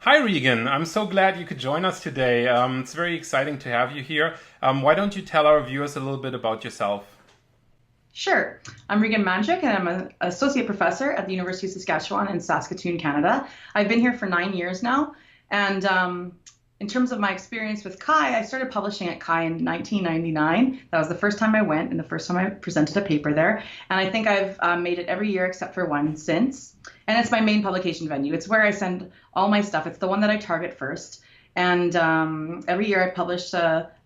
Hi, Regan. I'm so glad you could join us today. It's very exciting to have you here. Why don't you tell our viewers a little bit about yourself? Sure. I'm Regan Mandryk, and I'm an associate professor at the University of Saskatchewan in Saskatoon, Canada. I've been here for 9 years now. And in terms of my experience with Chi, I started publishing at Chi in 1999. That was the first time I went and the first time I presented a paper there. And I think I've made it every year except for one since. And it's my main publication venue. It's where I send all my stuff. It's the one that I target first. And every year I publish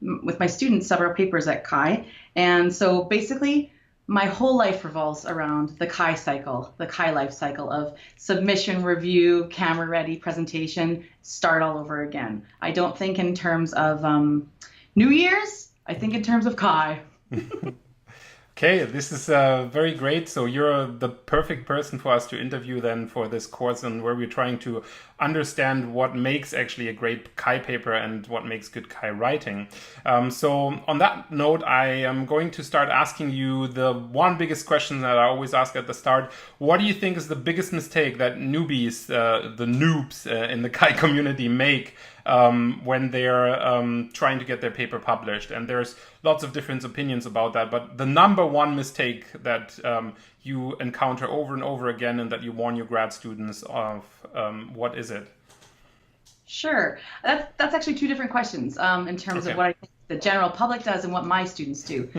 with my students several papers at Chi. And so basically, my whole life revolves around the Chi cycle, the Chi life cycle of submission, review, camera ready, presentation, start all over again. I don't think in terms of New Year's, I think in terms of Chi. Okay, this is very great. So you're the perfect person for us to interview then for this course, and where we're trying to understand what makes actually a great Chi paper and what makes good Chi writing. So on that note, I am going to start asking you the one biggest question that I always ask at the start. What do you think is the biggest mistake that newbies, the noobs in the Chi community make when they're trying to get their paper published? And there's lots of different opinions about that, but the number one mistake that you encounter over and over again and that you warn your grad students of, what is it? Sure. That's actually two different questions in terms of Okay. what I think the general public does and what my students do.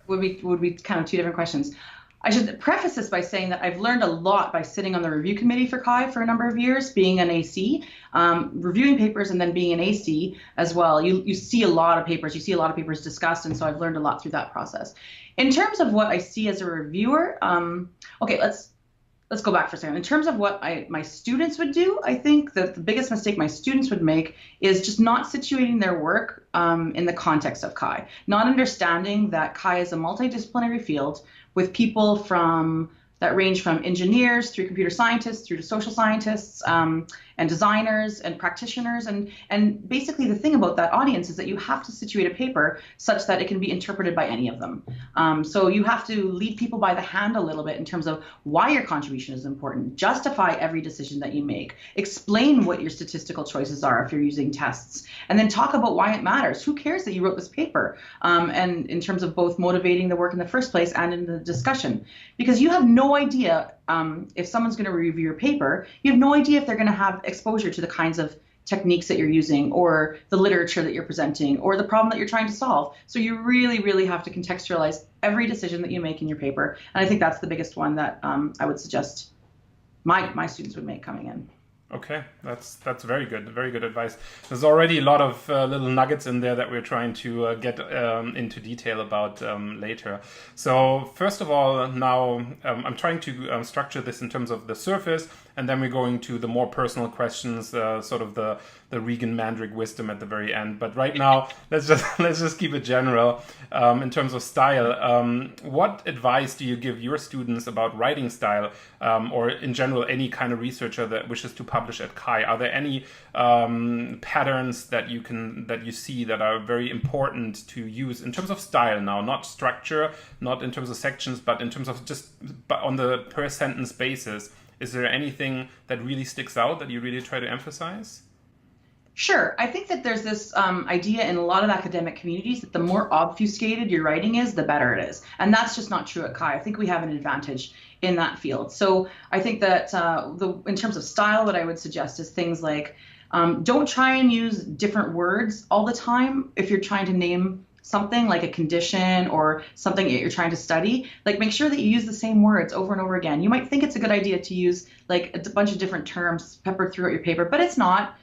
Would be kind of two different questions. I should preface this by saying that I've learned a lot by sitting on the review committee for Chi for a number of years, being an AC, reviewing papers, and then being an AC as well. You see a lot of papers, you see a lot of papers discussed, and so I've learned a lot through that process. In terms of what I see as a reviewer, okay, let's go back for a second. In terms of what my students would do, I think that the biggest mistake my students would make is just not situating their work in the context of Chi, not understanding that Chi is a multidisciplinary field with people from that range from engineers through computer scientists through to social scientists and designers and practitioners. And basically the thing about that audience is that you have to situate a paper such that it can be interpreted by any of them. So you have to lead people by the hand a little bit in terms of why your contribution is important, justify every decision that you make, explain what your statistical choices are if you're using tests, and then talk about why it matters. Who cares that you wrote this paper? And in terms of both motivating the work in the first place and in the discussion, because you have no idea if someone's going to review your paper, you have no idea if they're going to have exposure to the kinds of techniques that you're using or the literature that you're presenting or the problem that you're trying to solve. So you really, really have to contextualize every decision that you make in your paper. And I think that's the biggest one that I would suggest my students would make coming in. Okay, that's very good advice. There's already a lot of little nuggets in there that we're trying to get into detail about later. So first of all, now I'm trying to structure this in terms of the surface, and then we're going to the more personal questions, sort of the Regan Mandryk wisdom at the very end. But right now, let's just keep it general in terms of style. What advice do you give your students about writing style, or in general any kind of researcher that wishes to publish at Chi? Are there any patterns that you see that are very important to use in terms of style now, not structure, not in terms of sections, but in terms of just on the per sentence basis? Is there anything that really sticks out that you really try to emphasize? Sure. I think that there's this idea in a lot of academic communities that the more obfuscated your writing is, the better it is. And that's just not true at Chi. I think we have an advantage in that field. So I think that in terms of style, what I would suggest is things like don't try and use different words all the time if you're trying to name something like a condition or something that you're trying to study. Like make sure that you use the same words over and over again. You might think it's a good idea to use like a bunch of different terms peppered throughout your paper, but it's not.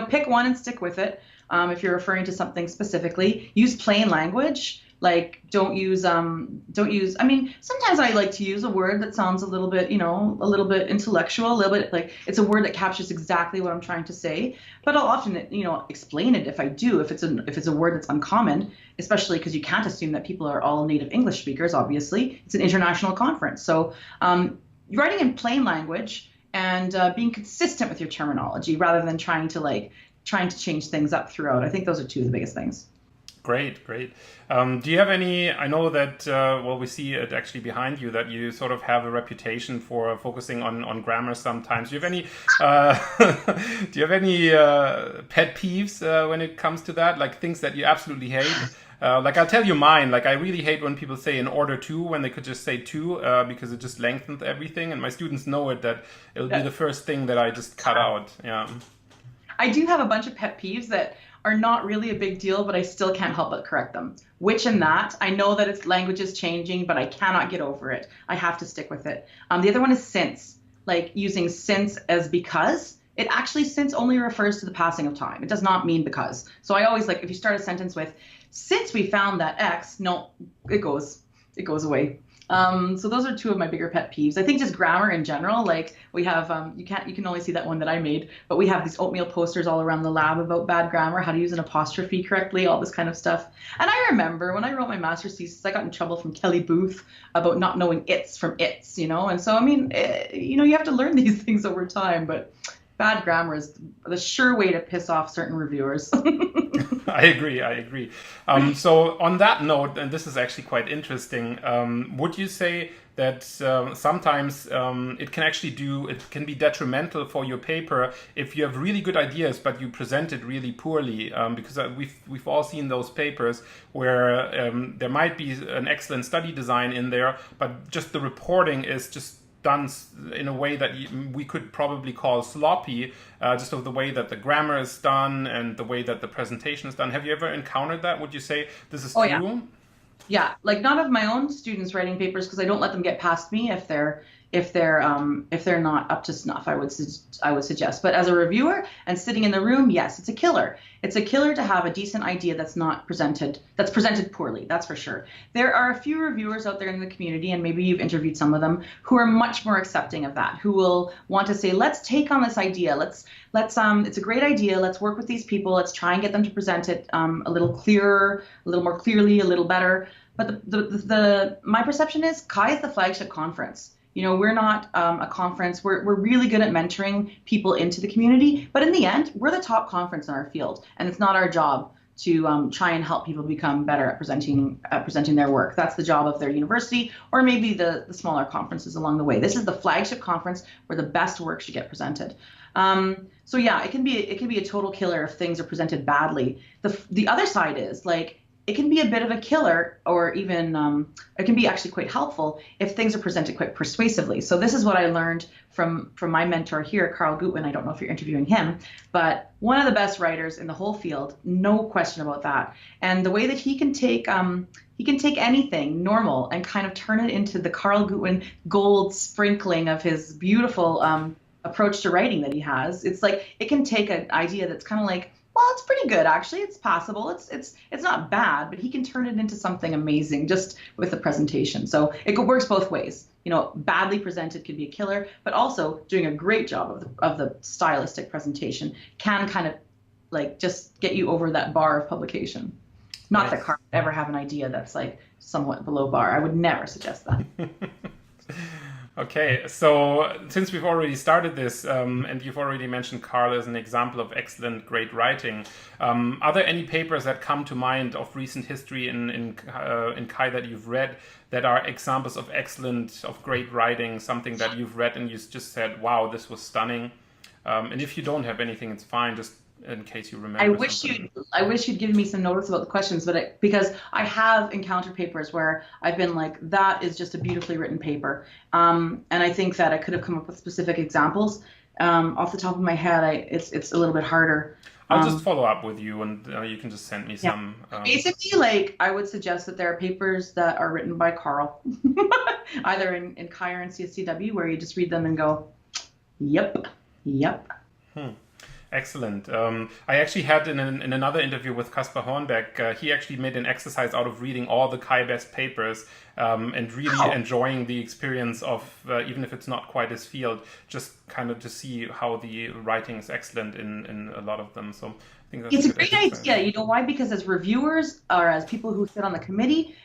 Pick one and stick with it. If you're referring to something specifically, use plain language. Like don't use. I mean, sometimes I like to use a word that sounds a little bit, a little bit intellectual, a little bit like it's a word that captures exactly what I'm trying to say. But I'll often, explain it if I do, if it's a word that's uncommon, especially because you can't assume that people are all native English speakers. Obviously, it's an international conference, so writing in plain language and being consistent with your terminology rather than trying to change things up throughout. I think those are two of the biggest things. Great, great. Do you have any, I know that, well, we see it actually behind you, that you sort of have a reputation for focusing on grammar sometimes. Do you have any, do you have any pet peeves when it comes to that? Like things that you absolutely hate? Like I'll tell you mine, like I really hate when people say in order to when they could just say to, because it just lengthens everything. And my students know it, that it'll be the first thing that I just cut out. Yeah. I do have a bunch of pet peeves that are not really a big deal, but I still can't help but correct them. Which and that. I know that it's language is changing, but I cannot get over it. I have to stick with it. The other one is since, like using since as because. It actually, since only refers to the passing of time. It does not mean because. So I always like, if you start a sentence with, since we found that X, no, it goes away. So those are two of my bigger pet peeves. I think just grammar in general, like we have, you can only see that one that I made, but we have these oatmeal posters all around the lab about bad grammar, how to use an apostrophe correctly, all this kind of stuff. And I remember when I wrote my master's thesis, I got in trouble from Kelly Booth about not knowing it's from its, And so, I mean, you have to learn these things over time, but bad grammar is the sure way to piss off certain reviewers. I agree. So on that note, and this is actually quite interesting, would you say that sometimes it can be detrimental for your paper if you have really good ideas but you present it really poorly? Because we've all seen those papers where there might be an excellent study design in there, but just the reporting is just done in a way that we could probably call sloppy, just of the way that the grammar is done and the way that the presentation is done. Have you ever encountered that? Would you say this is true? Yeah, like none of my own students writing papers, because I don't let them get past me if they're not up to snuff, I would suggest. But as a reviewer and sitting in the room, yes, it's a killer. It's a killer to have a decent idea that's presented poorly, that's for sure. There are a few reviewers out there in the community, and maybe you've interviewed some of them, who are much more accepting of that, who will want to say, let's take on this idea. Let's it's a great idea. Let's work with these people. Let's try and get them to present it a little clearer, a little more clearly, a little better. But my perception is CHI is the flagship conference. We're not a conference. We're really good at mentoring people into the community. But in the end, we're the top conference in our field. And it's not our job to try and help people become better at presenting their work. That's the job of their university or maybe the smaller conferences along the way. This is the flagship conference where the best work should get presented. So yeah, it can be a total killer if things are presented badly. The other side is like, it can be a bit of a killer, or even it can be actually quite helpful if things are presented quite persuasively. So this is what I learned from my mentor here, Carl Gutwin. I don't know if you're interviewing him, but one of the best writers in the whole field, no question about that. And the way that he can take anything normal and kind of turn it into the Carl Gutwin gold sprinkling of his beautiful approach to writing that he has. It's like it can take an idea that's kind of like, well, it's pretty good, actually. It's passable. It's not bad, but he can turn it into something amazing just with the presentation. So it works both ways. Badly presented could be a killer, but also doing a great job of the stylistic presentation can kind of like just get you over that bar of publication. Not that Carl would ever have an idea that's like somewhat below bar. I would never suggest that. Okay, so since we've already started this, and you've already mentioned Carl as an example of excellent, great writing, are there any papers that come to mind of recent history in CHI that you've read that are examples of great writing, something that you've read and you just said, wow, this was stunning? And if you don't have anything, it's fine, just in case you remember. I wish you'd given me some notice about the questions, but because I have encountered papers where I've been like, that is just a beautifully written paper, and I think that I could have come up with specific examples. Off the top of my head, it's a little bit harder. I'll just follow up with you, and you can just send me some. Basically, like I would suggest that there are papers that are written by Carl, either in CHI or in CSCW, where you just read them and go, yep. Excellent. I actually had in another interview with Caspar Hornbeck, he actually made an exercise out of reading all the CHI best papers and really enjoying the experience of, even if it's not quite his field, just kind of to see how the writing is excellent in a lot of them. So I think that's a great idea. You know why? Because as reviewers or as people who sit on the committee,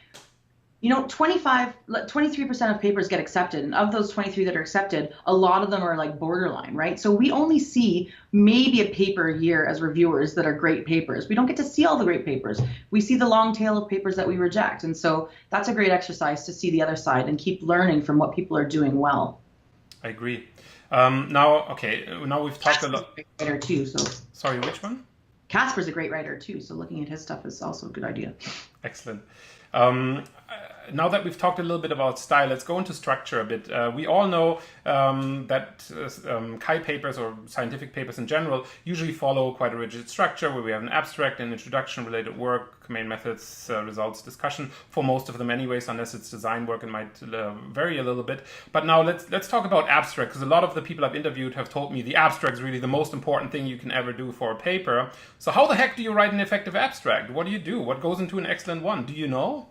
23% of papers get accepted. And of those 23 that are accepted, a lot of them are like borderline, right? So we only see maybe a paper a year as reviewers that are great papers. We don't get to see all the great papers. We see the long tail of papers that we reject. And so that's a great exercise to see the other side and keep learning from what people are doing well. I agree. Now we've talked a lot. Great writer too, so. Sorry, which one? Casper's a great writer too, so looking at his stuff is also a good idea. Excellent. Now that we've talked a little bit about style, let's go into structure a bit. We all know that Chi papers or scientific papers in general usually follow quite a rigid structure where we have an abstract, an introduction, related work, main methods, results, discussion for most of them anyways, unless it's design work, it might vary a little bit. But now let's talk about abstract, because a lot of the people I've interviewed have told me the abstract is really the most important thing you can ever do for a paper. So how the heck do you write an effective abstract? What do you do? What goes into an excellent one? Do you know?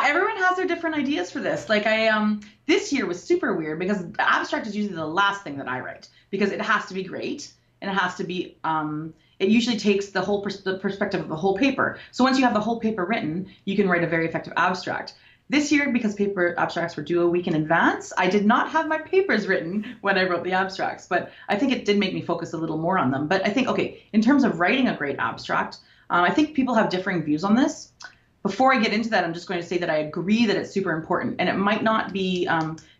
Everyone has their different ideas for this. Like this year was super weird because the abstract is usually the last thing that I write because it has to be great and it has to be. It usually takes the whole the perspective of the whole paper. So once you have the whole paper written, you can write a very effective abstract. This year, because paper abstracts were due a week in advance, I did not have my papers written when I wrote the abstracts, but I think it did make me focus a little more on them. But I think, okay, in terms of writing a great abstract, I think people have differing views on this. Before I get into that, I'm just going to say that I agree that it's super important, and it might not be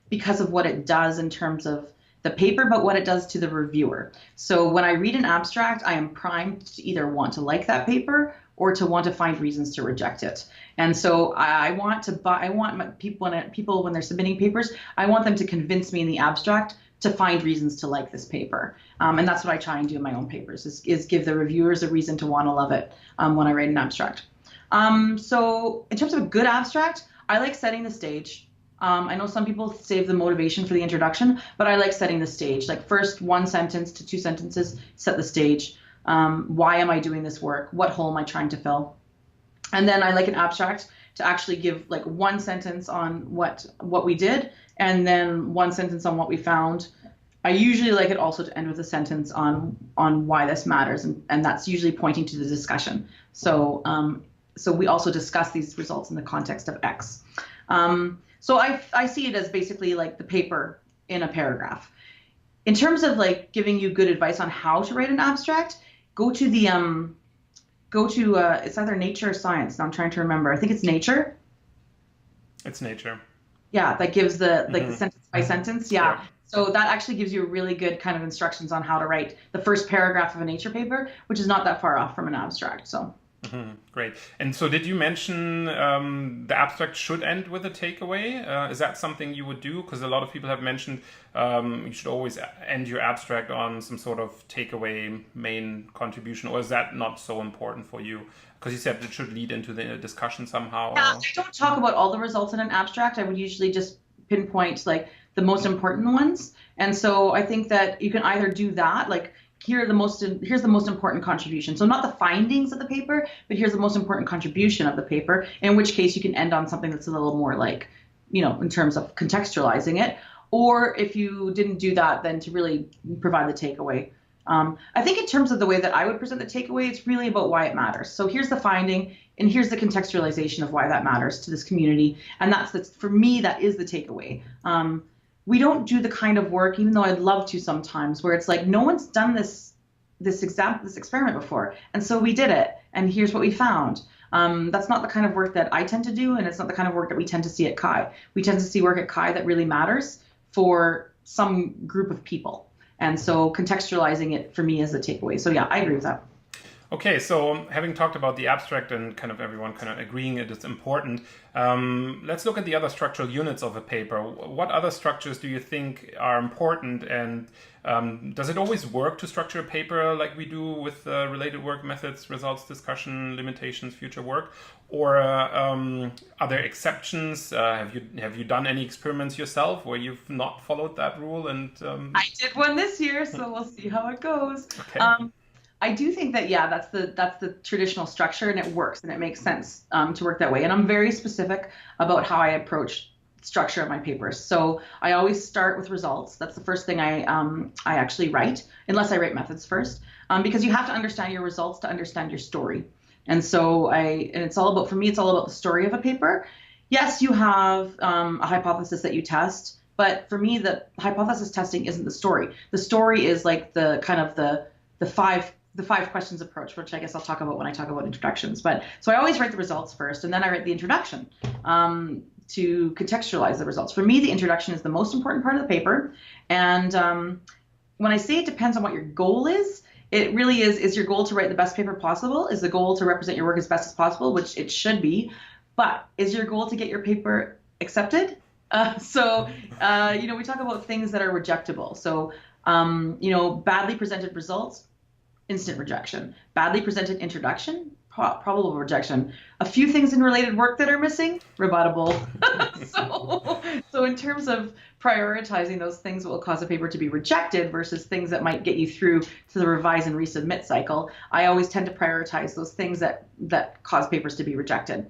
because of what it does in terms of the paper, but what it does to the reviewer. So when I read an abstract, I am primed to either want to like that paper or to want to find reasons to reject it. And so I want people when they're submitting papers, I want them to convince me in the abstract to find reasons to like this paper. And that's what I try and do in my own papers, is give the reviewers a reason to want to love it when I write an abstract. So in terms of a good abstract, I like setting the stage. I know some people save the motivation for the introduction, but I like setting the stage. Like first 1 sentence to 2 sentences, set the stage. Why am I doing this work? What hole am I trying to fill? And then I like an abstract to actually give like 1 sentence on what we did, and then 1 sentence on what we found. I usually like it also to end with a sentence on why this matters, and that's usually pointing to the discussion. So we also discuss these results in the context of X. So I see it as basically like the paper in a paragraph. In terms of like giving you good advice on how to write an abstract, go to it's either Nature or Science. Now I'm trying to remember. I think it's Nature. It's Nature. Yeah, that gives the sentence by sentence. Yeah. So that actually gives you a really good kind of instructions on how to write the first paragraph of a Nature paper, which is not that far off from an abstract. So. Mm-hmm. Great. And so did you mention the abstract should end with a takeaway? Is that something you would do? Because a lot of people have mentioned you should always end your abstract on some sort of takeaway main contribution, or is that not so important for you? Because you said it should lead into the discussion somehow. Yeah, I don't talk about all the results in an abstract. I would usually just pinpoint like the most important ones. And so I think that you can either do that, like here's the most important contribution. So not the findings of the paper, but here's the most important contribution of the paper, in which case you can end on something that's a little more like, in terms of contextualizing it. Or if you didn't do that, then to really provide the takeaway. I think in terms of the way that I would present the takeaway, it's really about why it matters. So here's the finding, and here's the contextualization of why that matters to this community. And for me, that is the takeaway. We don't do the kind of work, even though I'd love to sometimes, where it's like no one's done this experiment before, and so we did it, and here's what we found. That's not the kind of work that I tend to do, and it's not the kind of work that we tend to see at Chi. We tend to see work at Chi that really matters for some group of people, and so contextualizing it for me is the takeaway. So yeah, I agree with that. Okay, so having talked about the abstract and kind of everyone kind of agreeing it is important, let's look at the other structural units of a paper. What other structures do you think are important, and does it always work to structure a paper like we do with related work, methods, results, discussion, limitations, future work? Or are there exceptions? Have you done any experiments yourself where you've not followed that rule? And I did one this year, so we'll see how it goes. Okay. I do think that, yeah, that's the traditional structure, and it works, and it makes sense to work that way. And I'm very specific about how I approach structure of my papers. So I always start with results. That's the first thing I actually write, unless I write methods first, because you have to understand your results to understand your story. And so for me, it's all about the story of a paper. Yes, you have a hypothesis that you test, but for me, the hypothesis testing isn't the story. The story is like the kind of the five questions approach, which I guess I'll talk about when I talk about introductions. But so I always write the results first, and then I write the introduction to contextualize the results. For me, the introduction is the most important part of the paper, and when I say it depends on what your goal is, it really is your goal to write the best paper possible? Is the goal to represent your work as best as possible, which it should be? But is your goal to get your paper accepted? We talk about things that are rejectable. So, badly presented results, instant rejection. Badly presented introduction, probable rejection. A few things in related work that are missing, rebuttable. so in terms of prioritizing those things that will cause a paper to be rejected versus things that might get you through to the revise and resubmit cycle, I always tend to prioritize those things that cause papers to be rejected.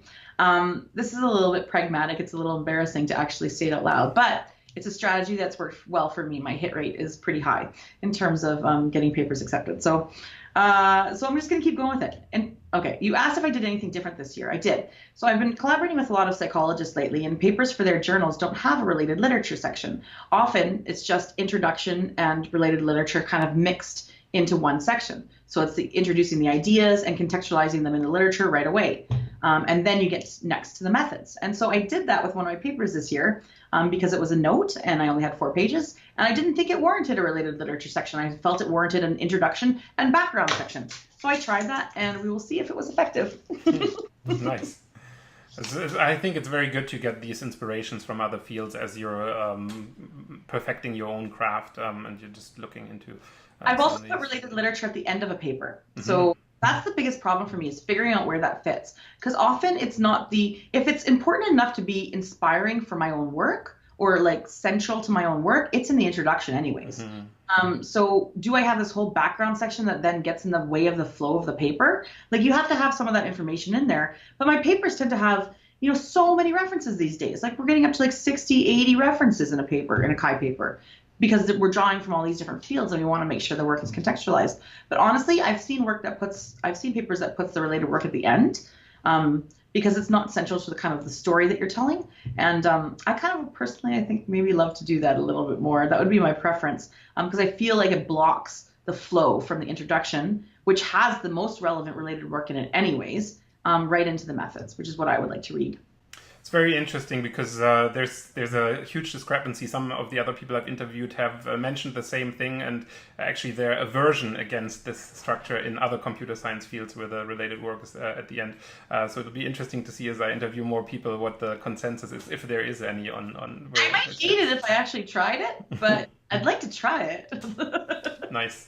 This is a little bit pragmatic. It's a little embarrassing to actually say it out loud, but it's a strategy that's worked well for me. My hit rate is pretty high in terms of getting papers accepted. So I'm just going to keep going with it. And okay, you asked if I did anything different this year. I did. So I've been collaborating with a lot of psychologists lately, and papers for their journals don't have a related literature section. Often it's just introduction and related literature kind of mixed into one section. So it's introducing the ideas and contextualizing them in the literature right away. And then you get next to the methods. And so I did that with one of my papers this year because it was a note and I only had 4 pages. And I didn't think it warranted a related literature section. I felt it warranted an introduction and background section. So I tried that, and we will see if it was effective. Nice. I think it's very good to get these inspirations from other fields as you're perfecting your own craft and you're just looking into. I've also put related literature at the end of a paper. Mm-hmm. So that's the biggest problem for me, is figuring out where that fits. Because often it's not if it's important enough to be inspiring for my own work or like central to my own work, it's in the introduction anyways. Mm-hmm. So do I have this whole background section that then gets in the way of the flow of the paper? Like, you have to have some of that information in there. But my papers tend to have, so many references these days. Like, we're getting up to like 60, 80 references in a paper, in a Chi paper, because we're drawing from all these different fields and we want to make sure the work is contextualized. But honestly, I've seen papers that puts the related work at the end because it's not central to the kind of the story that you're telling. And I kind of personally, I think maybe love to do that a little bit more. That would be my preference because I feel like it blocks the flow from the introduction, which has the most relevant related work in it anyways, right into the methods, which is what I would like to read. It's very interesting because there's a huge discrepancy. Some of the other people I've interviewed have mentioned the same thing, and actually their aversion against this structure in other computer science fields where the related work is at the end. So it'll be interesting to see as I interview more people what the consensus is, if there is any on I might hate it if I actually tried it, but I'd like to try it. Nice.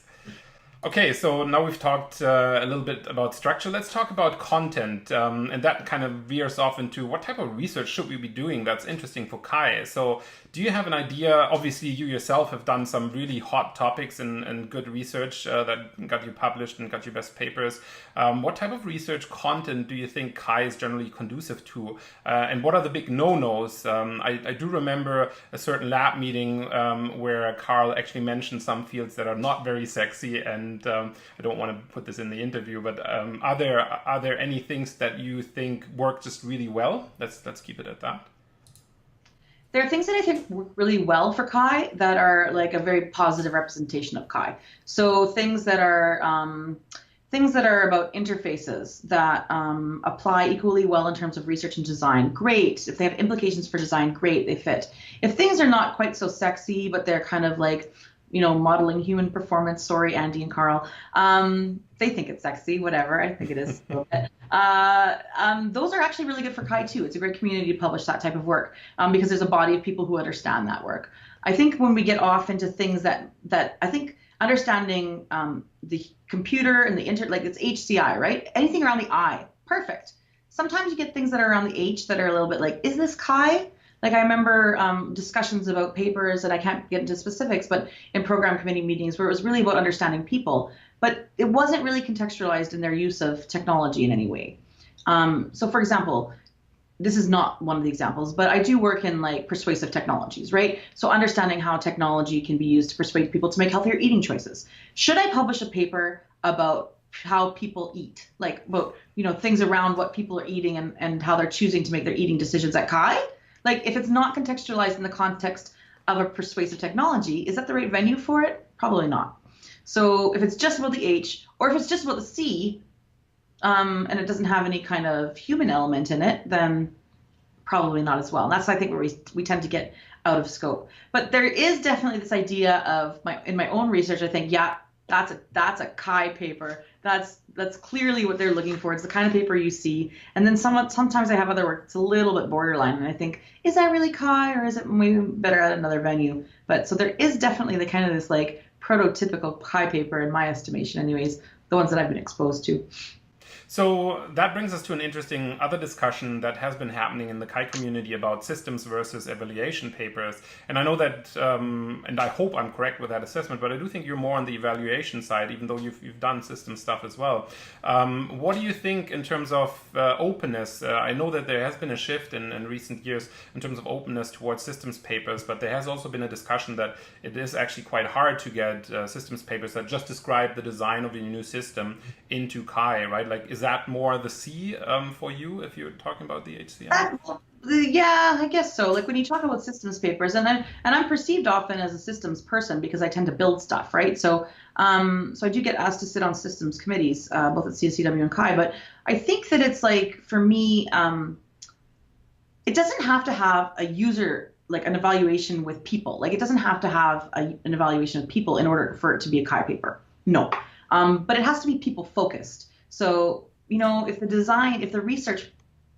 Okay, so now we've talked a little bit about structure. Let's talk about content, and that kind of veers off into what type of research should we be doing that's interesting for Chi. So do you have an idea? Obviously, you yourself have done some really hot topics and good research that got you published and got you best papers. What type of research content do you think Chi is generally conducive to? And what are the big no-nos? I do remember a certain lab meeting where Carl actually mentioned some fields that are not very sexy, and I don't want to put this in the interview, but are there any things that you think work just really well? Let's keep it at that. There are things that I think work really well for Chi that are like a very positive representation of Chi. So things that are about interfaces that apply equally well in terms of research and design, great. If they have implications for design, great, they fit. If things are not quite so sexy, but they're kind of like, modeling human performance. Sorry, Andy and Carl. They think it's sexy, whatever. I think it is a little bit. Those are actually really good for Chi too. It's a great community to publish that type of work because there's a body of people who understand that work. I think when we get off into things that I think understanding the computer and the like it's HCI, right? Anything around the I, perfect. Sometimes you get things that are around the H that are a little bit like, is this Chi? Like I remember discussions about papers, and I can't get into specifics, but in program committee meetings where it was really about understanding people, but it wasn't really contextualized in their use of technology in any way. So for example, this is not one of the examples, but I do work in like persuasive technologies, right? So understanding how technology can be used to persuade people to make healthier eating choices. Should I publish a paper about how people eat, like about, things around what people are eating and how they're choosing to make their eating decisions at Kai. Like if it's not contextualized in the context of a persuasive technology, is that the right venue for it? Probably not. So if it's just about the H, or if it's just about the C, and it doesn't have any kind of human element in it, then probably not as well. And that's, I think, where we tend to get out of scope. But there is definitely this idea of in my own research, I think, yeah, that's a Kai paper. That's clearly what they're looking for. It's the kind of paper you see. And then sometimes I have other work that's a little bit borderline, and I think, is that really Kai, or is it maybe better at another venue? But so there is definitely the kind of this like prototypical Kai paper, in my estimation, anyways, the ones that I've been exposed to. So that brings us to an interesting other discussion that has been happening in the Kai community about systems versus evaluation papers. And I know that, and I hope I'm correct with that assessment, but I do think you're more on the evaluation side, even though you've done system stuff as well. What do you think in terms of openness? I know that there has been a shift in recent years in terms of openness towards systems papers, but there has also been a discussion that it is actually quite hard to get systems papers that just describe the design of the new system into Kai, right? Like, is that more the C for you if you're talking about the HCI? Yeah, I guess so. Like when you talk about systems papers, and I'm perceived often as a systems person because I tend to build stuff, right? So so I do get asked to sit on systems committees, both at CSCW and Kai. But I think that it's like, for me, it doesn't have to have a user, like an evaluation with people. Like it doesn't have to have an evaluation of people in order for it to be a Kai paper. No, but it has to be people focused. So, if the research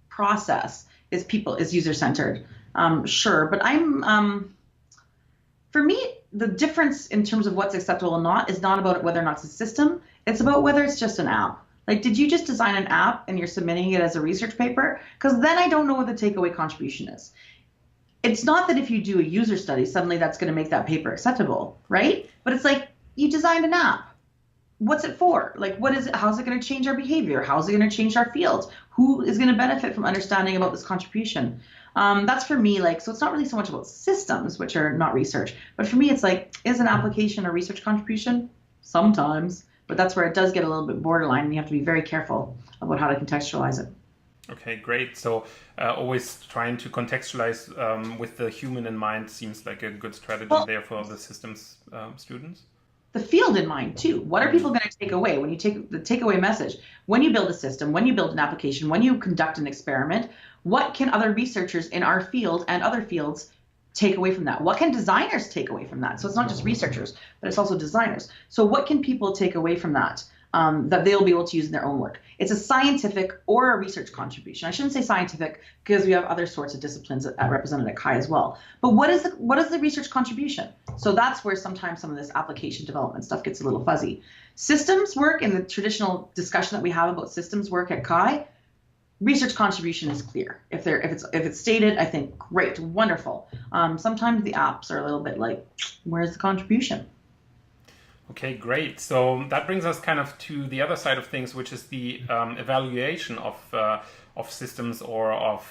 process is user-centered, sure. But for me, the difference in terms of what's acceptable or not is not about whether or not it's a system. It's about whether it's just an app. Like, did you just design an app and you're submitting it as a research paper? Because then I don't know what the takeaway contribution is. It's not that if you do a user study, suddenly that's going to make that paper acceptable, right? But it's like, you designed an app. What's it for? Like, what is it? How's it going to change our behavior? How's it going to change our fields? Who is going to benefit from understanding about this contribution? That's for me, like, so it's not really so much about systems, which are not research, but for me, it's like, is an application a research contribution? Sometimes, but that's where it does get a little bit borderline, and you have to be very careful about how to contextualize it. Okay, great. So always trying to contextualize with the human in mind seems like a good strategy there for the systems students. The field in mind too. What are people going to take away when you take the takeaway message? When you build a system, when you build an application, when you conduct an experiment, what can other researchers in our field and other fields take away from that? What can designers take away from that? So it's not just researchers, but it's also designers. So what can people take away from that that they'll be able to use in their own work? It's a scientific or a research contribution. I shouldn't say scientific because we have other sorts of disciplines represented at Kai as well. But what is the research contribution? So that's where sometimes some of this application development stuff gets a little fuzzy. Systems work, in the traditional discussion that we have about systems work at Kai, research contribution is clear. If it's stated, I think great, wonderful. Sometimes the apps are a little bit like, where's the contribution? Okay, great. So that brings us kind of to the other side of things, which is the evaluation of systems or of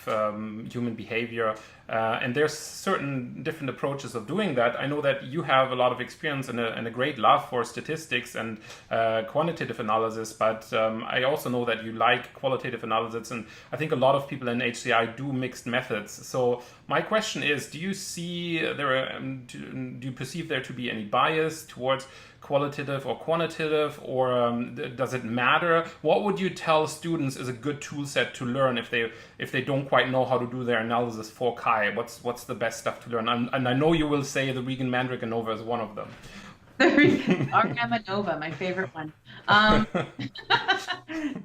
human behavior. And there's certain different approaches of doing that. I know that you have a lot of experience and a great love for statistics and quantitative analysis, but I also know that you like qualitative analysis, and I think a lot of people in HCI do mixed methods. So my question is, do you perceive there to be any bias towards qualitative or quantitative, or does it matter? What would you tell students is a good tool set to learn if they don't quite know how to do their analysis for Kai? What's the best stuff to learn? And I know you will say the Regan Mandryk ANOVA is one of them. ANOVA, my favorite one.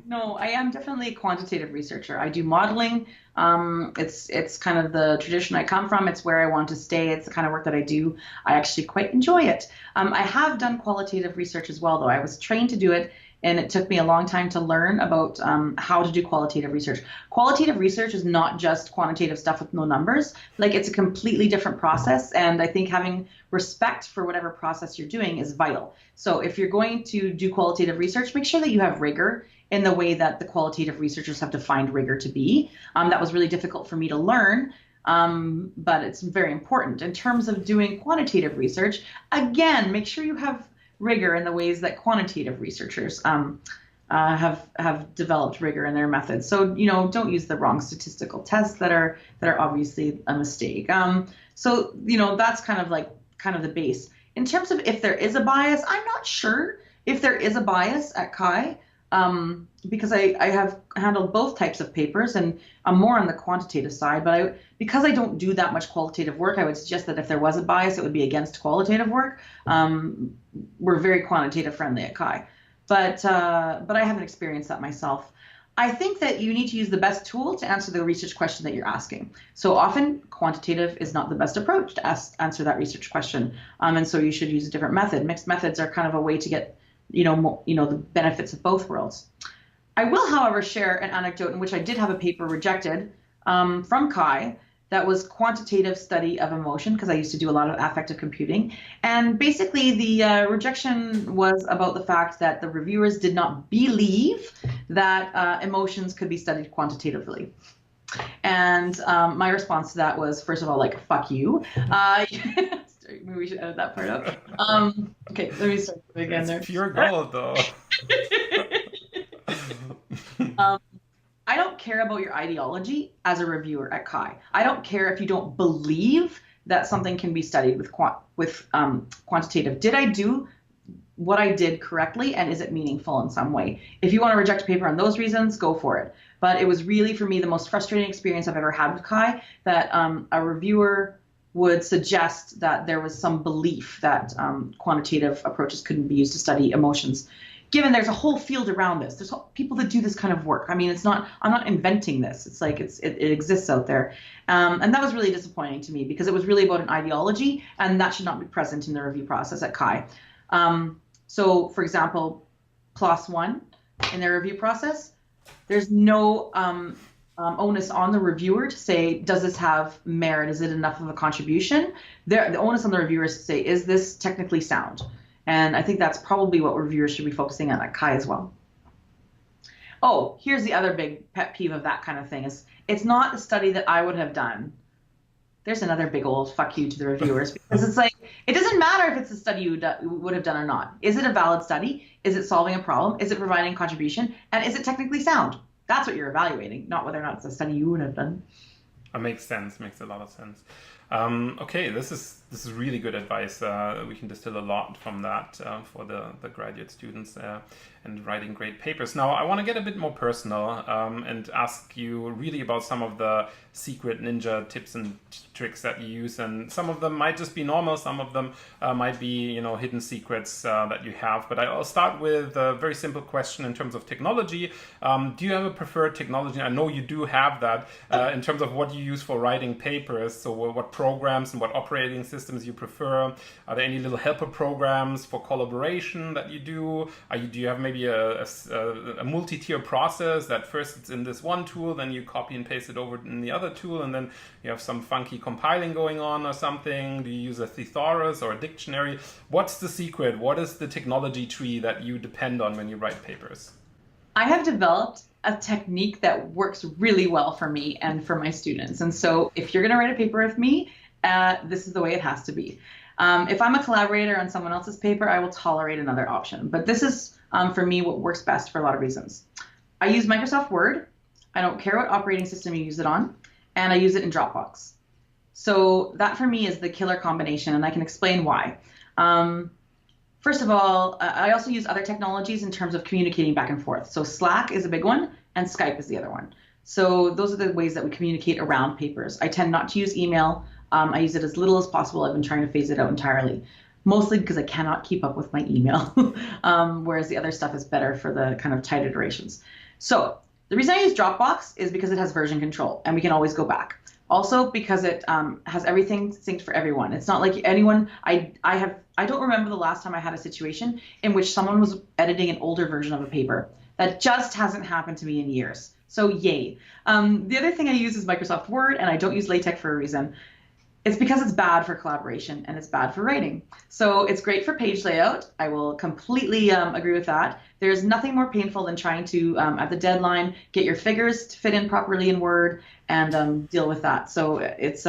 No, I am definitely a quantitative researcher. I do modeling. It's kind of the tradition I come from. It's where I want to stay. It's the kind of work that I do. I actually quite enjoy it. I have done qualitative research as well, though. I was trained to do it, and it took me a long time to learn about how to do qualitative research. Qualitative research is not just quantitative stuff with no numbers. Like, it's a completely different process, and I think having respect for whatever process you're doing is vital. So if you're going to do qualitative research, make sure that you have rigor in the way that the qualitative researchers have defined rigor to be. That was really difficult for me to learn, but it's very important. In terms of doing quantitative research, again, make sure you have rigor in the ways that quantitative researchers have developed rigor in their methods. So don't use the wrong statistical tests that are obviously a mistake. So that's kind of the base. In terms of if there is a bias, I'm not sure if there is a bias at CHI, because I have handled both types of papers, and I'm more on the quantitative side. But because I don't do that much qualitative work, I would suggest that if there was a bias, it would be against qualitative work. We're very quantitative friendly at CHI, but I haven't experienced that myself. I think that you need to use the best tool to answer the research question that you're asking. So often quantitative is not the best approach to answer that research question. And so you should use a different method. Mixed methods are kind of a way to get, the benefits of both worlds. I will, however, share an anecdote in which I did have a paper rejected from CHI that was quantitative study of emotion, because I used to do a lot of affective computing. And basically the rejection was about the fact that the reviewers did not believe that emotions could be studied quantitatively. And my response to that was, first of all, fuck you. Maybe we should edit that part out. Okay, let me start again there. It's pure gold, though. I don't care about your ideology as a reviewer at CHI. I don't care if you don't believe that something can be studied with quantitative. Did I do what I did correctly, and is it meaningful in some way? If you want to reject a paper on those reasons, go for it. But it was really, for me, the most frustrating experience I've ever had with CHI, that a reviewer would suggest that there was some belief that quantitative approaches couldn't be used to study emotions. Given there's a whole field around this, there's people that do this kind of work. I mean, I'm not inventing this. It's it exists out there. And that was really disappointing to me, because it was really about an ideology, and that should not be present in the review process at CHI. So for example, PLOS One in their review process, there's no onus on the reviewer to say, does this have merit? Is it enough of a contribution? The onus on the reviewer is to say, is this technically sound? And I think that's probably what reviewers should be focusing on at CHI as well. Oh, here's the other big pet peeve of that kind of thing is, it's not the study that I would have done. There's another big old fuck you to the reviewers, because it's it doesn't matter if it's a study you would have done or not. Is it a valid study? Is it solving a problem? Is it providing contribution? And is it technically sound? That's what you're evaluating, not whether or not it's a study you would have done. That makes sense. Makes a lot of sense. Okay, this is really good advice. We can distill a lot from that for the graduate students and writing great papers. Now, I want to get a bit more personal and ask you really about some of the secret ninja tips and tricks that you use, and some of them might just be normal, some of them might be hidden secrets that you have. But I'll start with a very simple question in terms of technology. Do you have a preferred technology? I know you do have that in terms of what you use for writing papers. So what programs and what operating systems you prefer? Are there any little helper programs for collaboration that you do? Do you have maybe a multi-tier process that first it's in this one tool, then you copy and paste it over in the other tool, and then you have some funky compiling going on or something? Do you use a thesaurus or a dictionary? What's the secret? What is the technology tree that you depend on when you write papers? I have developed a technique that works really well for me and for my students. And so if you're going to write a paper with me, this is the way it has to be. If I'm a collaborator on someone else's paper, I will tolerate another option. But this is, for me, what works best for a lot of reasons. I use Microsoft Word. I don't care what operating system you use it on. And I use it in Dropbox. So that, for me, is the killer combination, and I can explain why. First of all, I also use other technologies in terms of communicating back and forth. So Slack is a big one, and Skype is the other one. So those are the ways that we communicate around papers. I tend not to use email. I use it as little as possible. I've been trying to phase it out entirely, mostly because I cannot keep up with my email, whereas the other stuff is better for the kind of tight iterations. So the reason I use Dropbox is because it has version control, and we can always go back. Also because it has everything synced for everyone. It's not like anyone, I don't remember the last time I had a situation in which someone was editing an older version of a paper. That just hasn't happened to me in years. So yay. The other thing I use is Microsoft Word, and I don't use LaTeX for a reason. It's because it's bad for collaboration and it's bad for writing. So it's great for page layout. I will completely agree with that. There's nothing more painful than trying to, at the deadline, get your figures to fit in properly in Word and deal with that. So it's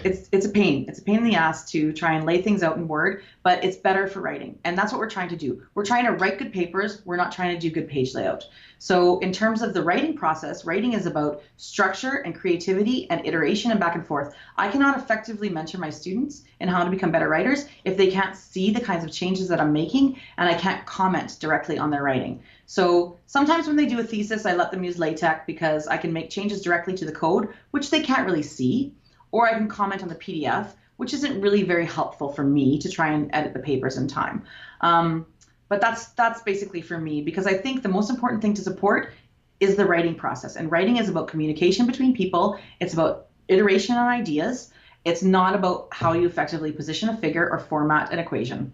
it's a pain. It's a pain in the ass to try and lay things out in Word, but it's better for writing. And that's what we're trying to do. We're trying to write good papers. We're not trying to do good page layout. So in terms of the writing process, writing is about structure and creativity and iteration and back and forth. I cannot effectively mentor my students in how to become better writers if they can't see the kinds of changes that I'm making and I can't comment directly on their writing. So sometimes when they do a thesis, I let them use LaTeX because I can make changes directly to the code, which they can't really see. Or I can comment on the PDF, which isn't really very helpful for me to try and edit the papers in time. But that's basically for me, because I think the most important thing to support is the writing process. And writing is about communication between people. It's about iteration on ideas. It's not about how you effectively position a figure or format an equation.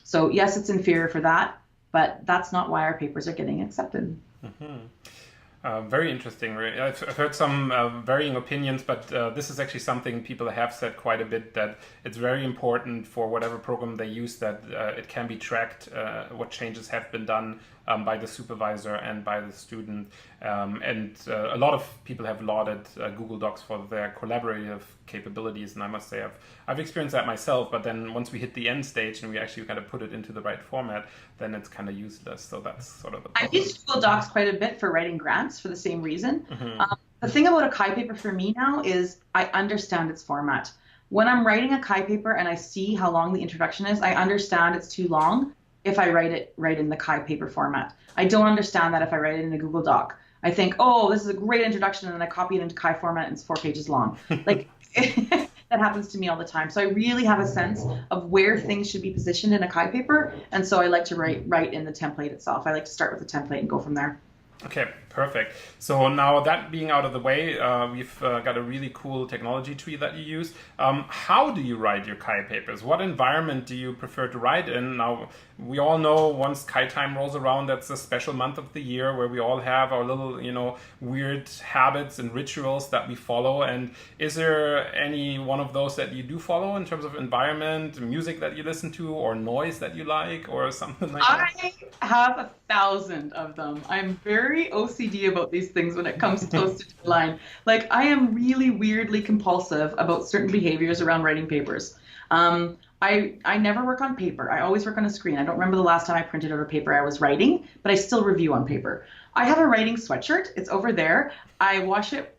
So yes, it's inferior for that, but that's not why our papers are getting accepted. Mm-hmm. Very interesting. I've heard some varying opinions, but this is actually something people have said quite a bit, that it's very important for whatever program they use that it can be tracked what changes have been done by the supervisor and by the student. And a lot of people have lauded Google Docs for their collaborative capabilities, and I must say I've experienced that myself, but then once we hit the end stage and we actually kind of put it into the right format, then it's kind of useless. So that's sort of the problem. I use Google Docs quite a bit for writing grants for the same reason. Mm-hmm. The thing about a Chi paper for me now is I understand its format. When I'm writing a Chi paper and I see how long the introduction is, I understand it's too long if I write it right in the Chi paper format. I don't understand that if I write it in a Google Doc. I think, oh, this is a great introduction, and then I copy it into Chi format and it's 4 pages long. Like that happens to me all the time. So I really have a sense of where things should be positioned in a Chi paper, and so I like to write in the template itself. I like to start with the template and go from there. Okay, perfect. So now that being out of the way, we've got a really cool technology tree that you use. How do you write your Chi papers? What environment do you prefer to write in? Now, we all know once Chi time rolls around, that's a special month of the year where we all have our little, weird habits and rituals that we follow. And is there any one of those that you do follow in terms of environment, music that you listen to, or noise that you like, or something like that? I have 1,000 of them. I'm very OCD about these things when it comes close to deadline. Like, I am really weirdly compulsive about certain behaviors around writing papers. I never work on paper. I always work on a screen. I don't remember the last time I printed out a paper I was writing, but I still review on paper. I have a writing sweatshirt. It's over there. I wash it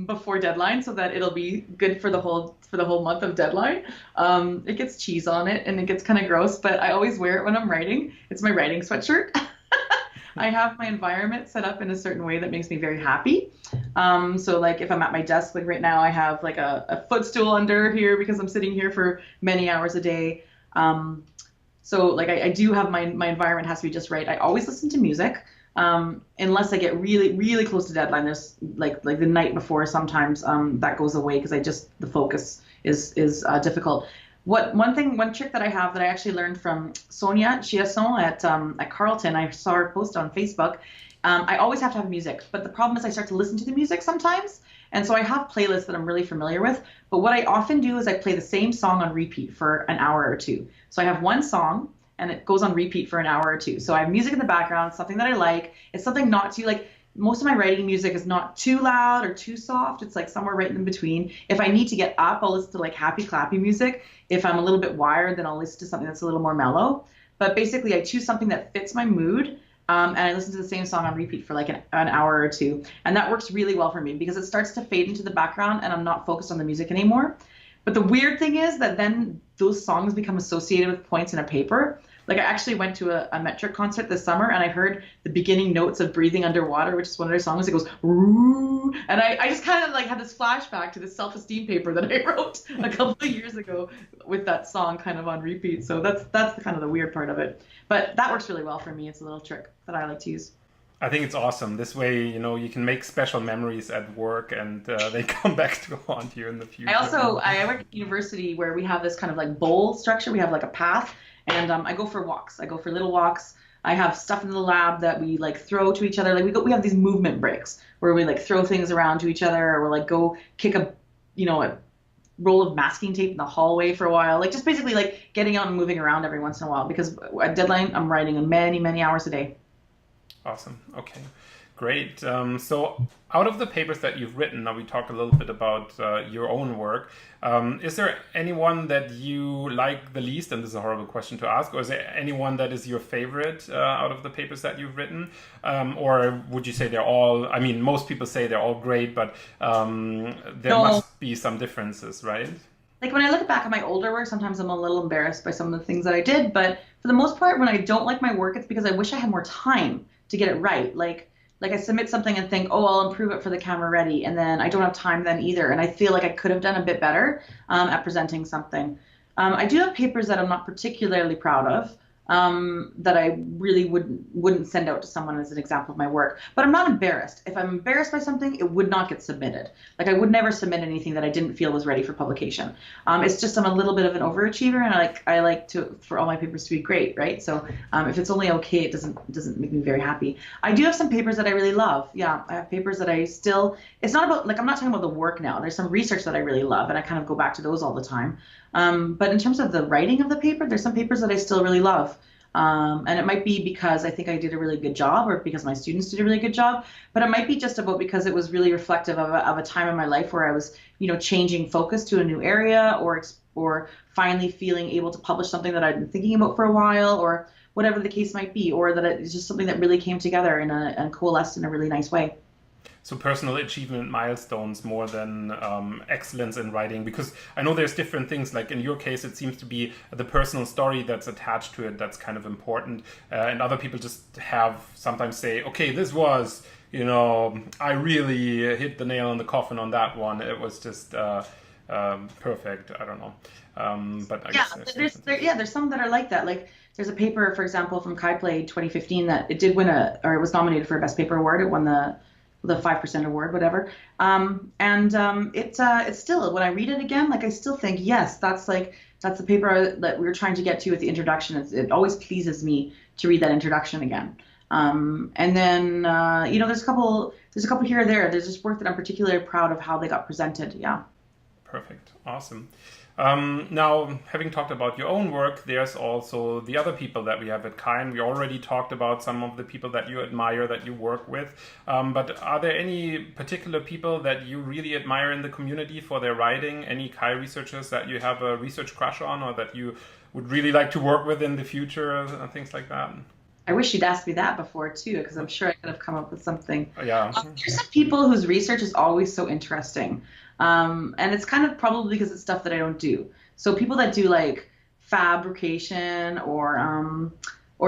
before deadline so that it'll be good for the whole month of deadline. It gets cheese on it and it gets kind of gross, but I always wear it when I'm writing. It's my writing sweatshirt. I have my environment set up in a certain way that makes me very happy. So like if I'm at my desk, like right now I have like a footstool under here because I'm sitting here for many hours a day. So like I do have my environment has to be just right. I always listen to music. Unless I get really, really close to deadline, there's like the night before, sometimes that goes away because the focus is difficult. One trick that I have that I actually learned from Sonia Chiasson at Carleton, I saw her post on Facebook. I always have to have music, but the problem is I start to listen to the music sometimes, and so I have playlists that I'm really familiar with. But what I often do is I play the same song on repeat for an hour or two. So I have one song, and it goes on repeat for an hour or two. So I have music in the background, something that I like. It's something not too, like, most of my writing music is not too loud or too soft. It's like somewhere right in between. If I need to get up, I'll listen to like happy clappy music. If I'm a little bit wired, then I'll listen to something that's a little more mellow. But basically I choose something that fits my mood. And I listen to the same song on repeat for like an hour or two. And that works really well for me because it starts to fade into the background and I'm not focused on the music anymore. But the weird thing is that then those songs become associated with points in a paper. Like I actually went to a Metric concert this summer and I heard the beginning notes of Breathing Underwater, which is one of their songs. It goes, "Ooh," and I just kind of like had this flashback to this self-esteem paper that I wrote a couple of years ago with that song kind of on repeat. So that's the kind of the weird part of it. But that works really well for me. It's a little trick that I like to use. I think it's awesome. This way, you can make special memories at work and they come back to haunt you in the future. I work at university where we have this kind of like bowl structure. We have like a path. And I go for walks. I go for little walks. I have stuff in the lab that we like throw to each other. Like we have these movement breaks where we like throw things around to each other, or we'll like go kick a roll of masking tape in the hallway for a while. Like just basically like getting out and moving around every once in a while because at deadline I'm writing many, many hours a day. Awesome. Okay. Great. So out of the papers that you've written, now we talked a little bit about your own work. Is there anyone that you like the least? And this is a horrible question to ask. Or is there anyone that is your favorite out of the papers that you've written? Or would you say they're all, I mean, most people say they're all great, but there must be some differences, right? Like when I look back at my older work, sometimes I'm a little embarrassed by some of the things that I did. But for the most part, when I don't like my work, it's because I wish I had more time to get it right. Like I submit something and think, oh, I'll improve it for the camera ready. And then I don't have time then either. And I feel like I could have done a bit better at presenting something. I do have papers that I'm not particularly proud of. That I really wouldn't send out to someone as an example of my work. But I'm not embarrassed. If I'm embarrassed by something, it would not get submitted. Like I would never submit anything that I didn't feel was ready for publication. It's just I'm a little bit of an overachiever, and I like for all my papers to be great, right? So if it's only okay, it doesn't make me very happy. I do have some papers that I really love. Yeah, I have papers that I still. It's not about, like, I'm not talking about the work now. There's some research that I really love, and I kind of go back to those all the time. But in terms of the writing of the paper, there's some papers that I still really love. And it might be because I think I did a really good job, or because my students did a really good job, but it might be just about because it was really reflective of a time in my life where I was, changing focus to a new area, or finally feeling able to publish something that I'd been thinking about for a while, or whatever the case might be, or that it's just something that really came together and coalesced in a really nice way. So personal achievement milestones more than excellence in writing, because I know there's different things. Like in your case, it seems to be the personal story that's attached to it that's kind of important. And other people just have sometimes say, okay, this was, I really hit the nail on the coffin on that one. It was just perfect. I don't know. But I guess there's some that are like that. Like there's a paper, for example, from Kai Play 2015 that it did win it was nominated for a Best Paper Award. It won the 5% award, whatever. It's still, when I read it again, like I still think, yes, that's the paper that we were trying to get to with the introduction. It always pleases me to read that introduction again. And then, there's a couple here or there. There's just work that I'm particularly proud of how they got presented. Yeah. Perfect. Awesome. Now, having talked about your own work, there's also the other people that we have at Kai, and we already talked about some of the people that you admire, that you work with. But are there any particular people that you really admire in the community for their writing? Any Kai researchers that you have a research crush on, or that you would really like to work with in the future, things like that? I wish you'd asked me that before too, because I'm sure I could have come up with something. Yeah. There's some people whose research is always so interesting. And it's kind of probably because it's stuff that I don't do. So people that do like fabrication or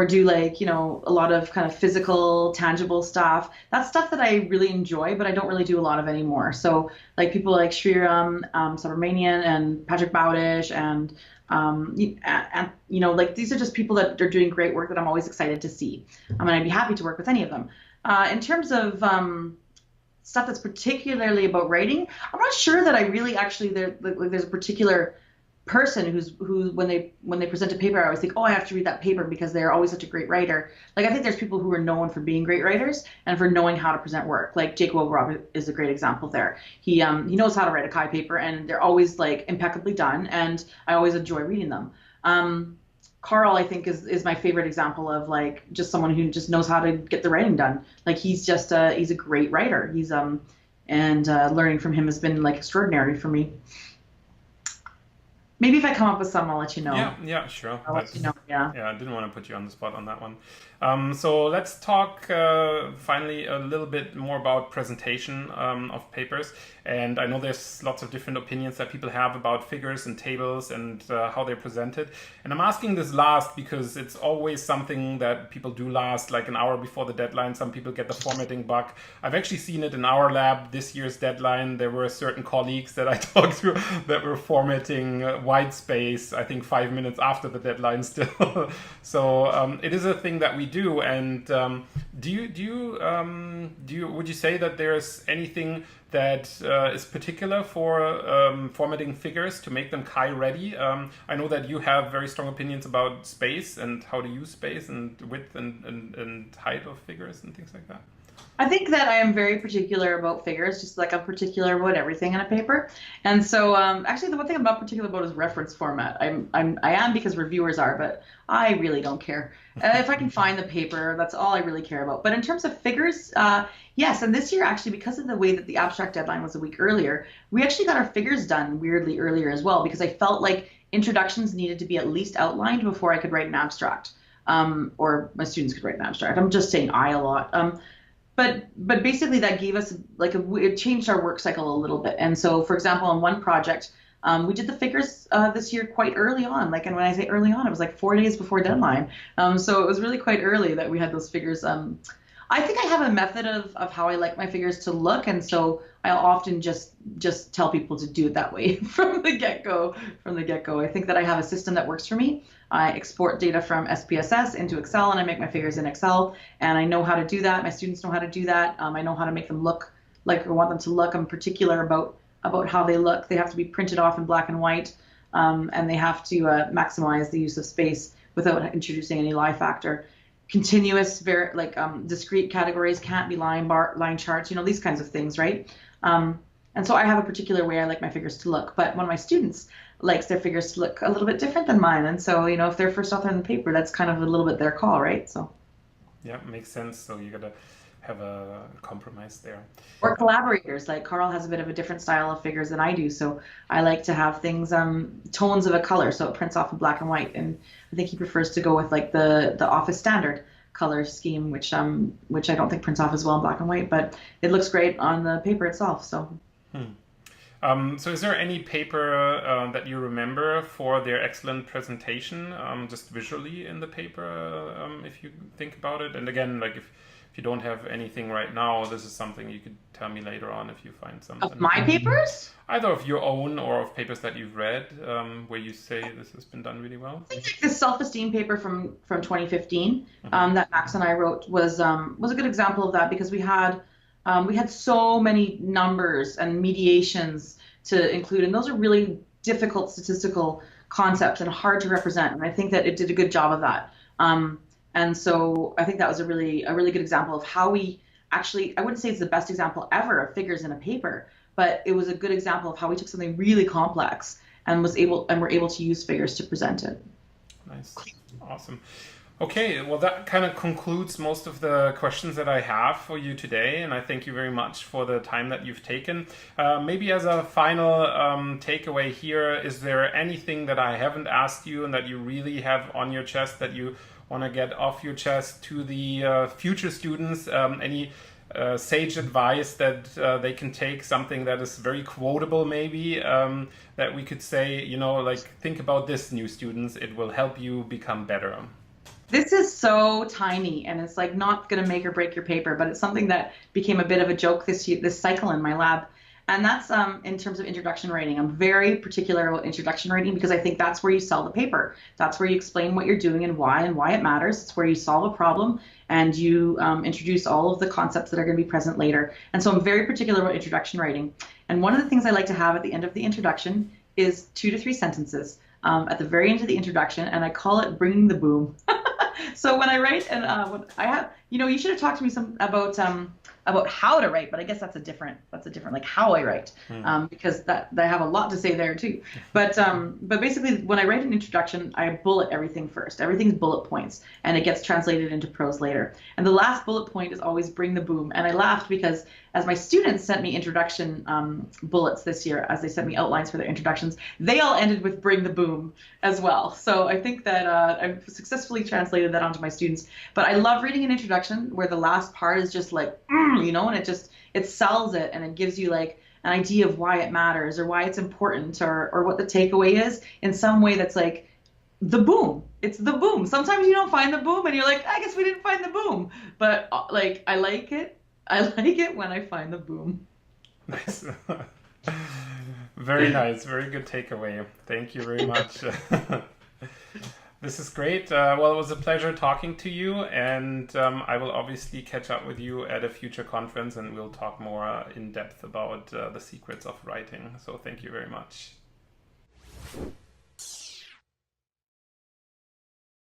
do like, a lot of kind of physical, tangible stuff, that's stuff that I really enjoy, but I don't really do a lot of anymore. So like people like Sriram Subramanian and Patrick Bowdish and like these are just people that are doing great work that I'm always excited to see. And I'd be happy to work with any of them. In terms of stuff that's particularly about writing, I'm not sure that I really actually there's a particular person who when they present a paper, I always think, oh, I have to read that paper because they're always such a great writer. Like I think there's people who are known for being great writers and for knowing how to present work. Like Jake Woberob is a great example there. He knows how to write a Kai paper, and they're always like impeccably done, and I always enjoy reading them. Carl, I think, is my favorite example of like just someone who just knows how to get the writing done. Like he's a great writer. He's learning from him has been like extraordinary for me. Maybe if I come up with some, I'll let you know. Yeah, sure. I'll let you know. Yeah, I didn't want to put you on the spot on that one. So let's talk finally a little bit more about presentation of papers. And I know there's lots of different opinions that people have about figures and tables and how they're presented. And I'm asking this last because it's always something that people do last, like an hour before the deadline. Some people get the formatting bug. I've actually seen it in our lab this year's deadline. There were certain colleagues that I talked to that were formatting white space, I think 5 minutes after the deadline still. So it is a thing that we do. And would you say that there's anything that is particular for formatting figures to make them Kai ready? I know that you have very strong opinions about space and how to use space and width and height of figures and things like that. I think that I am very particular about figures, just like I'm particular about everything in a paper. And so, actually, the one thing I'm not particular about is reference format. I am because reviewers are, but I really don't care. If I can find the paper, that's all I really care about. But in terms of figures, yes. And this year, actually, because of the way that the abstract deadline was a week earlier, we actually got our figures done weirdly earlier as well, because I felt like introductions needed to be at least outlined before I could write an abstract, or my students could write an abstract. I'm just saying I a lot. But basically that gave us like it changed our work cycle a little bit. And so, for example, on one project, we did the figures this year quite early on. Like, and when I say early on, it was like 4 days before deadline. So it was really quite early that we had those figures. I think I have a method of how I like my figures to look, and so I'll often just tell people to do it that way from the get-go. I think that I have a system that works for me. I export data from SPSS into Excel, and I make my figures in Excel, and I know how to do that. My students know how to do that. I know how to make them look like I want them to look. I'm particular about how they look. They have to be printed off in black and white, and they have to maximize the use of space without introducing any lie factor. Continuous, discrete categories can't be line charts, these kinds of things, right? And so I have a particular way I like my figures to look. But one of my students likes their figures to look a little bit different than mine. And so, if they're first author in the paper, that's kind of a little bit their call, right? So yeah, makes sense. So you gotta have a compromise there. Or collaborators, like Carl has a bit of a different style of figures than I do. So I like to have things, tones of a color, so it prints off in black and white. And I think he prefers to go with like the office standard color scheme, which I don't think prints off as well in black and white, but it looks great on the paper itself. So. So is there any paper that you remember for their excellent presentation, just visually in the paper, if you think about it? And again, like if you don't have anything right now, this is something you could tell me later on if you find something. Of my papers? Either of your own or of papers that you've read, where you say this has been done really well. I think like the self-esteem paper from 2015 that Max and I wrote was a good example of that, because we had so many numbers and mediations to include, and those are really difficult statistical concepts and hard to represent. And I think that it did a good job of that. And so I think that was a really good example of how we actually, I wouldn't say it's the best example ever of figures in a paper, but it was a good example of how we took something really complex and were able to use figures to present it. Nice. Awesome. Okay, well, that kind of concludes most of the questions that I have for you today, and I thank you very much for the time that you've taken. Maybe as a final takeaway here, is there anything that I haven't asked you and that you really have on your chest that you want to get off your chest to the future students? Any sage advice that they can take, something that is very quotable maybe, that we could say, like, think about this, new students, it will help you become better? This is so tiny, and it's like not going to make or break your paper, but it's something that became a bit of a joke this cycle in my lab. And that's in terms of introduction writing. I'm very particular about introduction writing because I think that's where you sell the paper. That's where you explain what you're doing and why it matters. It's where you solve a problem and you introduce all of the concepts that are going to be present later. And so I'm very particular about introduction writing. And one of the things I like to have at the end of the introduction is 2 to 3 sentences at the very end of the introduction, and I call it bringing the boom. So when I write, and I have, you should have talked to me about how to write, but I guess that's a different like how I write, because that I have a lot to say there too. But basically, when I write an introduction, I bullet everything first. Everything's bullet points, and it gets translated into prose later. And the last bullet point is always bring the boom. And I laughed because as my students sent me introduction bullets this year, as they sent me outlines for their introductions, they all ended with bring the boom as well. So I think that I've successfully translated that onto my students. But I love reading an introduction where the last part is just like, and it sells it, and it gives you like an idea of why it matters or why it's important or what the takeaway is in some way that's like the boom. It's the boom. Sometimes you don't find the boom and you're like, I guess we didn't find the boom. But like, I like it. I like it when I find the boom. Nice. Very nice. Very good takeaway. Thank you very much. This is great. Well, it was a pleasure talking to you, and I will obviously catch up with you at a future conference, and we'll talk more in depth about the secrets of writing. So thank you very much.